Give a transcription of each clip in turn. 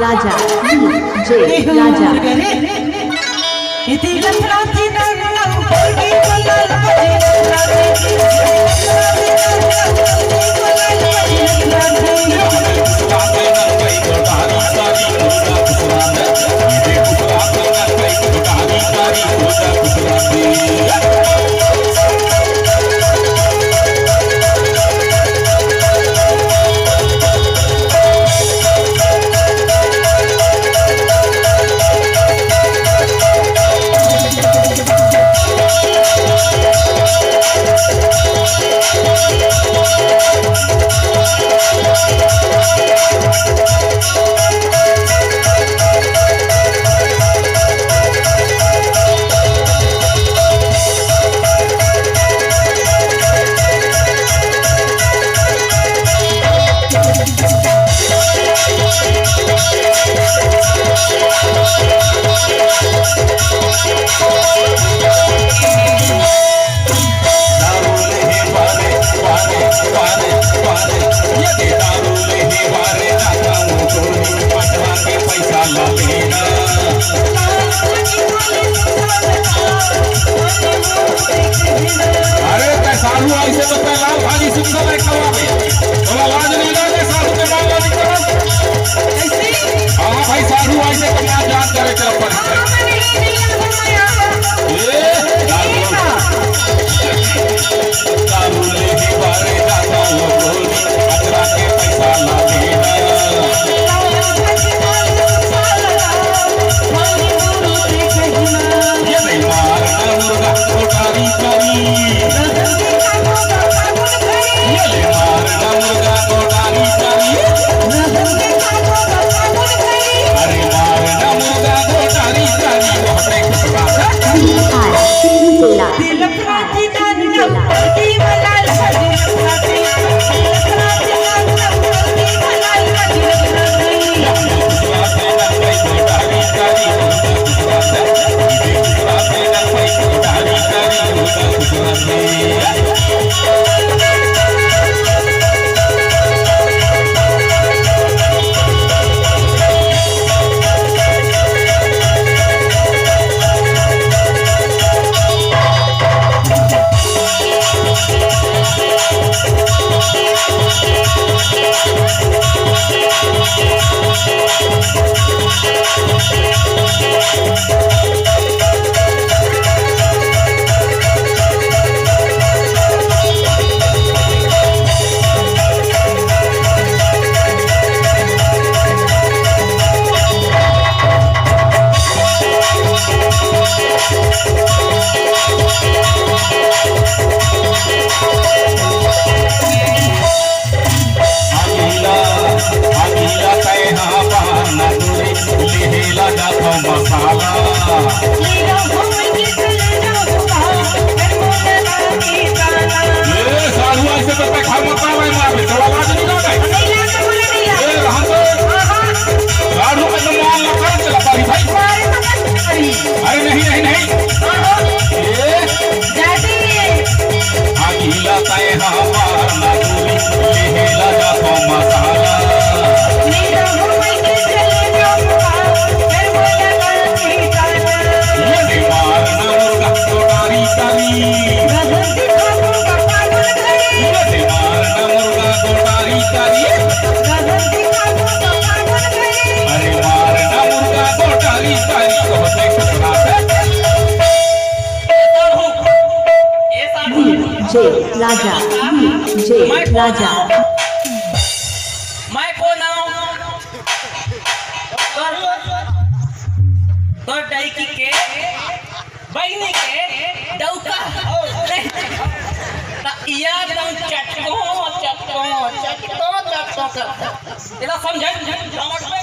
राजा जय राजा मुर्गा कारी अरे मारना मुर्गा गोटारी कारी कहते कुतरा DJ Raja DJ Raja मैं कौन हूँ तो डाइकी के बहनी के डौका या दम चटको चटको चटको चटको तेरा समझ समझ में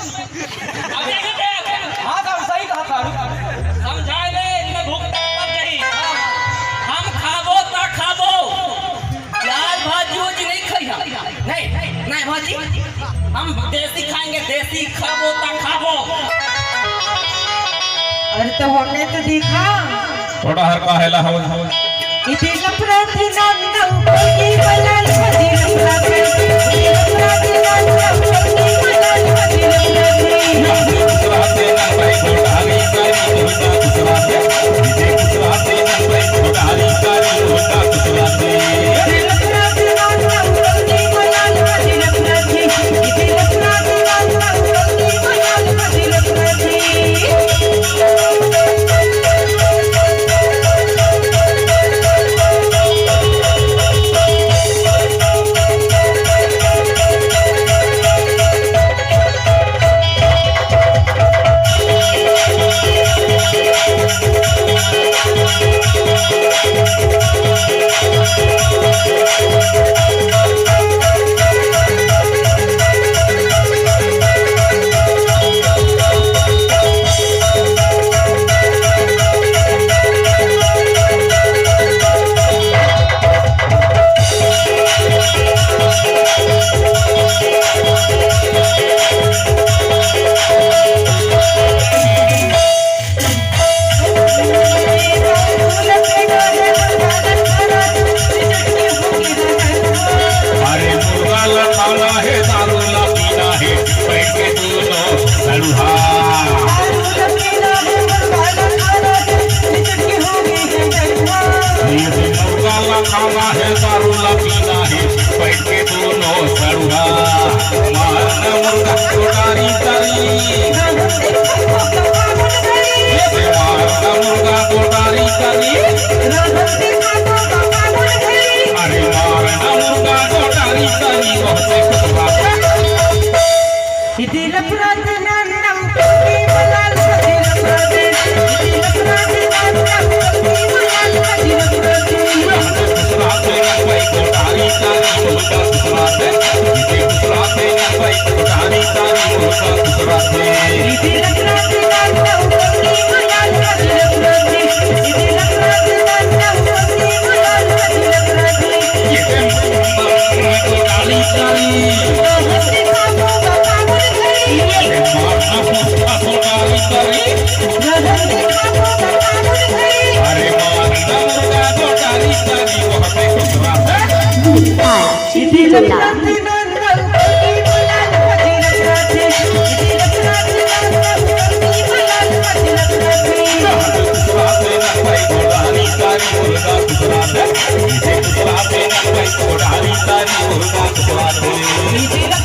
हाँ सब सही कहा समझाए ले इनमें भूख तब नहीं हम खाबो ता खाबो लाल भाजी उज नहीं खाइया नहीं भाजी हम देसी खाएंगे देसी खाबो ता खाबो अरे तो हमने तो देखा थोड़ा हर का हैला हो इति लपराध नाम की बलाल मदी लपराध इति लपराध नाम की बलाल मदी लपराध कुतरा से ना भाई गोटारी कारी होता कुतरा से इसे कुतरा से ना भाई गोटारी कारी होता कुतरा से इति लपराध नाम की बलाल मदी लपराध इति लपराध नाम की बलाल मदी लपराध खाना है दारूला पीना है बैठ के दोनों सड़ुआ मारना मुर्गा गोटारी कारी मारना मुर्गा गोटारी कारी अरे मारना मुर्गा गोटारी कारी कहते कुतरा इति लपराध नाम की बलाल मदी लपराध इति लपराध नाम की बलाल मदी लपराध कुतरा से ना भाई गोटारी कारी होता कुतरा से इसे कुतरा से ना भाई गोटारी कारी होता कुतरा से इति लपराध नाम की बलाल मदी लपराध इति लपराध नाम की बलाल मदी लपराध ये गोटारी कारी हंसी खाबो बाबा घरी मारना मुर्गा गोटारी कारी हंसी खाबो बाबा घरी अरे मारना मुर्गा गोटारी कारी कहते कुतरा से इति लपराध नाम की बलाल मदी लपराध इति लपराध नाम की बलाल मदी लपराध कुतरा से ना भाई गोटारी कारी मुर्गा कुतरा से इसे कुतरा से ना भाई गोटारी कारी मुर्गा कुतरा से इति